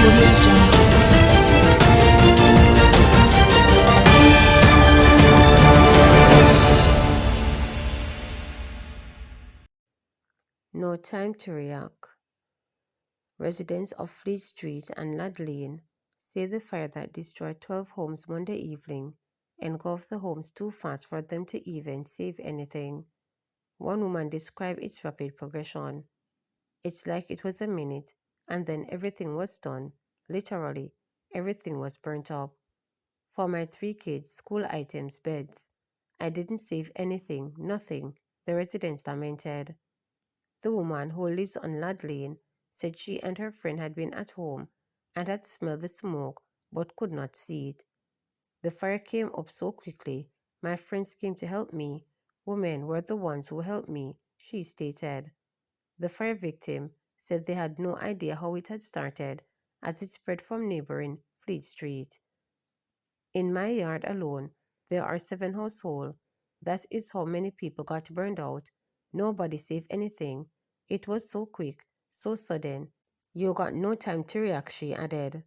Audio Jungle. No time to react. Residents of Fleet Street and Lad Lane say the fire that destroyed 12 homes Monday evening engulfed the homes too fast for them to even save anything. One woman described its rapid progression. It's like it was a minute, and then everything was done. Literally, everything was burnt up. For my 3 kids, school items, beds. I didn't save anything, nothing, the resident lamented. The woman who lives on Lad Lane said she and her friend had been at home and had smelled the smoke but could not see it. The fire came up so quickly, my friends came to help me. Women were the ones who helped me, she stated. The fire victim said they had no idea how it had started as it spread from neighboring Fleet Street. In my yard alone, there are 7 households. That is how many people got burned out. Nobody saved anything. It was so quick, so sudden. You got no time to react, she added.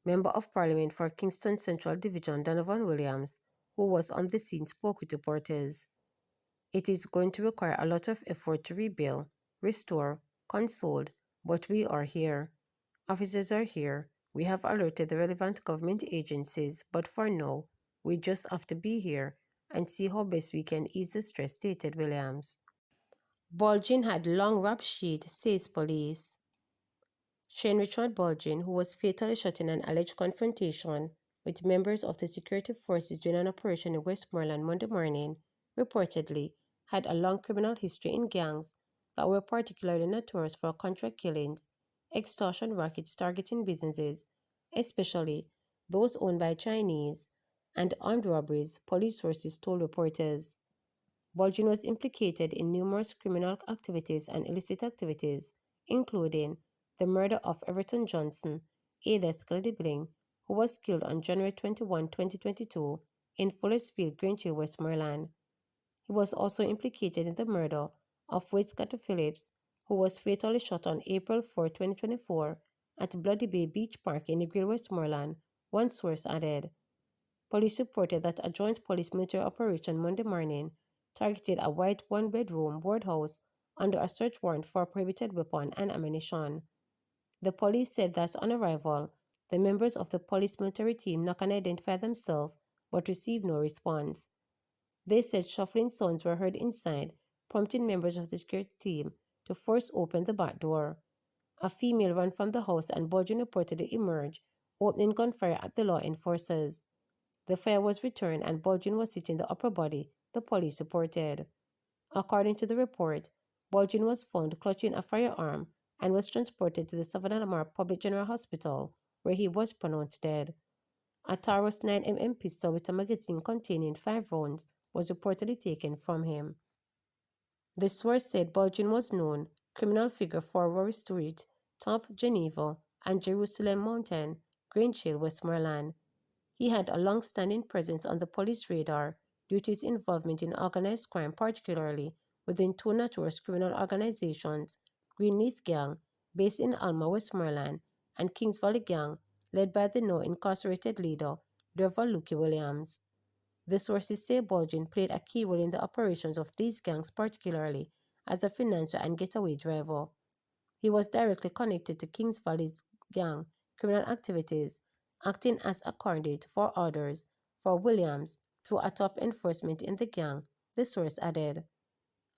Member of Parliament for Kingston Central Division Donovan Williams, who was on the scene, spoke with reporters. It is going to require a lot of effort to rebuild, restore, console, but we are here. Officers are here. We have alerted the relevant government agencies, but for now, we just have to be here and see how best we can ease the stress, stated Williams. Bulgin had long rap sheet, says police. Shane Richard Bulgin, who was fatally shot in an alleged confrontation with members of the security forces during an operation in Westmoreland Monday morning, reportedly had a long criminal history in gangs that were particularly notorious for contract killings, extortion rackets targeting businesses, especially those owned by Chinese, and armed robberies, police sources told reporters. Bulgin was implicated in numerous criminal activities and illicit activities, including the murder of Everton Johnson, alias Bling, who was killed on January 21, 2022, in Fullersfield, Greenhill, Westmoreland. He was also implicated in the murder of Wade Scott Phillips, who was fatally shot on April 4, 2024, at Bloody Bay Beach Park in Negril, Westmoreland, one source added. Police reported that a joint police military operation Monday morning targeted a white one-bedroom boardhouse under a search warrant for prohibited weapon and ammunition. The police said that on arrival, the members of the police military team knocked and identified themselves but received no response. They said shuffling sounds were heard inside, prompting members of the security team to force open the back door. A female ran from the house and Bulgin reportedly emerged, opening gunfire at the law enforcers. The fire was returned and Bulgin was hit in the upper body, the police reported. According to the report, Bulgin was found clutching a firearm and was transported to the Savannah Lamar Public General Hospital, where he was pronounced dead. A Taurus 9mm pistol with a magazine containing 5 rounds was reportedly taken from him. The source said Bulgin was known criminal figure for Rory Street, Top Geneva, and Jerusalem Mountain, Grange Hill, Westmoreland. He had a long-standing presence on the police radar due to his involvement in organized crime, particularly within 2 notorious criminal organizations, Greenleaf Gang, based in Alma, Westmoreland, and Kings Valley Gang, led by the now-incarcerated leader, Derval Luke Williams. The sources say Bulgin played a key role in the operations of these gangs, particularly as a financer and getaway driver. He was directly connected to Kings Valley's gang criminal activities, acting as a conduit for orders for Williams through a top enforcement in the gang, the source added.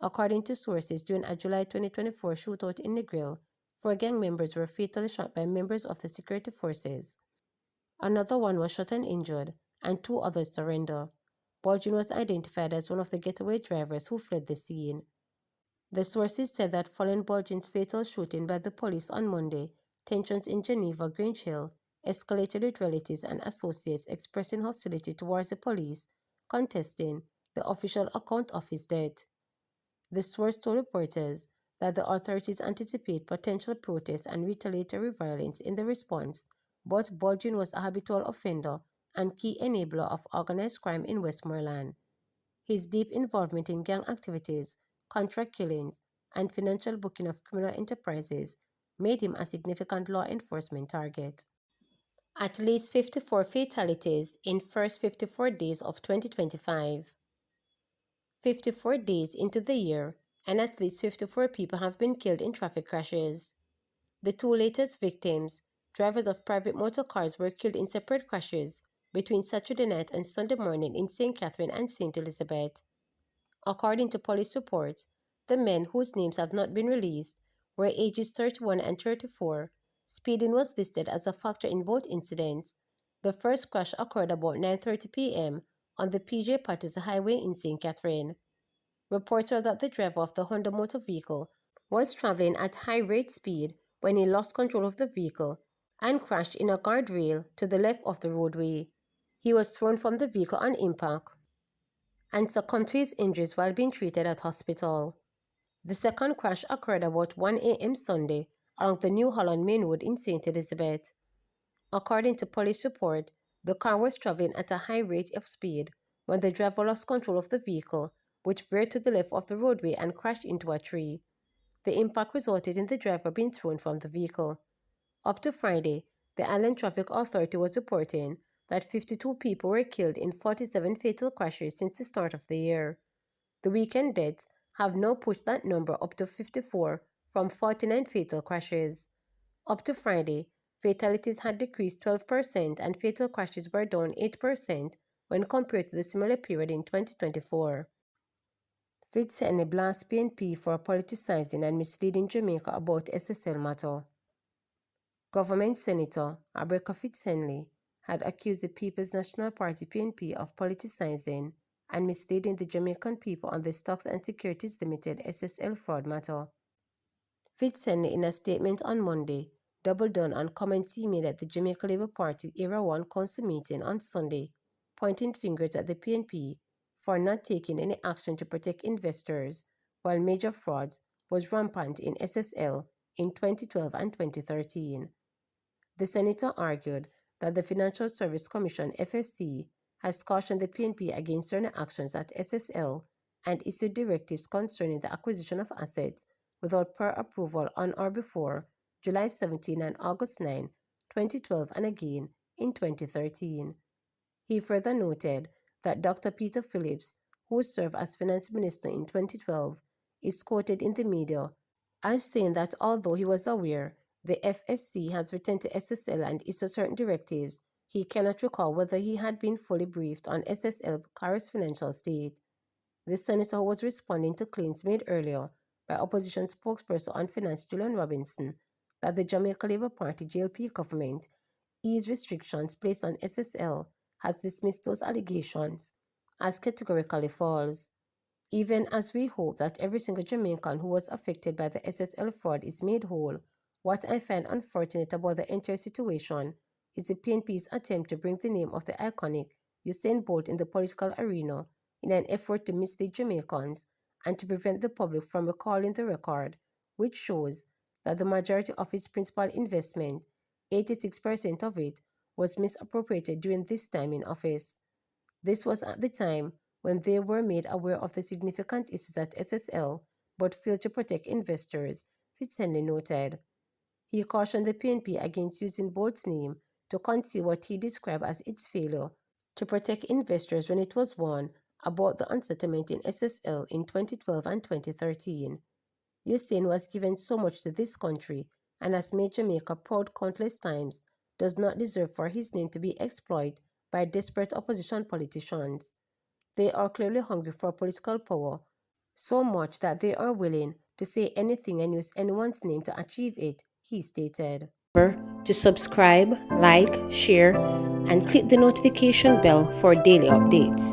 According to sources, during a July 2024 shootout in Negril, 4 gang members were fatally shot by members of the security forces. Another one was shot and injured, and 2 others surrendered. Bulgin was identified as one of the getaway drivers who fled the scene. The sources said that following Bulgin's fatal shooting by the police on Monday, tensions in Geneva, Grange Hill, escalated with relatives and associates expressing hostility towards the police, contesting the official account of his death. The source told reporters that the authorities anticipate potential protests and retaliatory violence in the response, but Bulgin was a habitual offender and key enabler of organized crime in Westmoreland. His deep involvement in gang activities, contract killings, and financial booking of criminal enterprises made him a significant law enforcement target. At least 54 fatalities in first 54 days of 2025. 54 days into the year, and at least 54 people have been killed in traffic crashes. The two latest victims, drivers of private motor cars, were killed in separate crashes between Saturday night and Sunday morning in St. Catherine and St. Elizabeth. According to police reports, the men, whose names have not been released, were ages 31 and 34. Speeding was listed as a factor in both incidents. The first crash occurred about 9:30 p.m. on the PJ Patterson Highway in St. Catherine. Reports are that the driver of the Honda motor vehicle was traveling at high rate speed when he lost control of the vehicle and crashed in a guardrail to the left of the roadway. He was thrown from the vehicle on impact and succumbed to his injuries while being treated at hospital. The second crash occurred about 1 a.m. Sunday along the New Holland Main Road in St. Elizabeth. According to police report, the car was traveling at a high rate of speed when the driver lost control of the vehicle, which veered to the left of the roadway and crashed into a tree. The impact resulted in the driver being thrown from the vehicle. Up to Friday, the Island Traffic Authority was reporting that 52 people were killed in 47 fatal crashes since the start of the year. The weekend deaths have now pushed that number up to 54 from 49 fatal crashes. Up to Friday, fatalities had decreased 12% and fatal crashes were down 8% when compared to the similar period in 2024. Fitz blasts PNP for politicizing and misleading Jamaica about SSL matter. Government Senator Abreka Fitzhenley had accused the People's National Party PNP of politicizing and misleading the Jamaican people on the Stocks and Securities Limited SSL fraud matter. Fitzhenley, in a statement on Monday, doubled down on comments he made at the Jamaica Labour Party Era 1 Council meeting on Sunday, pointing fingers at the PNP for not taking any action to protect investors while major fraud was rampant in SSL in 2012 and 2013. The senator argued that the Financial Service Commission (FSC) has cautioned the PNP against certain actions at SSL and issued directives concerning the acquisition of assets without prior approval on or before July 17 and August 9, 2012 and again in 2013. He further noted that Dr. Peter Phillips, who served as finance minister in 2012, is quoted in the media as saying that although he was aware the FSC has returned to SSL and issued certain directives, he cannot recall whether he had been fully briefed on SSL Carrick's financial state. The senator was responding to claims made earlier by opposition spokesperson on finance Julian Robinson that the Jamaica Labour Party JLP government eased restrictions placed on SSL has dismissed those allegations as categorically false. Even as we hope that every single Jamaican who was affected by the SSL fraud is made whole, what I find unfortunate about the entire situation is the PNP's attempt to bring the name of the iconic Usain Bolt in the political arena in an effort to mislead Jamaicans and to prevent the public from recalling the record, which shows that the majority of its principal investment, 86% of it, was misappropriated during this time in office. This was at the time when they were made aware of the significant issues at SSL but failed to protect investors, Fitzhenley noted. He cautioned the PNP against using Bolt's name to conceal what he described as its failure to protect investors when it was warned about the unsettlement in SSL in 2012 and 2013. Usain was given so much to this country and has made Jamaica proud countless times, does not deserve for his name to be exploited by desperate opposition politicians. They are clearly hungry for political power, so much that they are willing to say anything and use anyone's name to achieve it, he stated. Remember to subscribe, like, share, and click the notification bell for daily updates.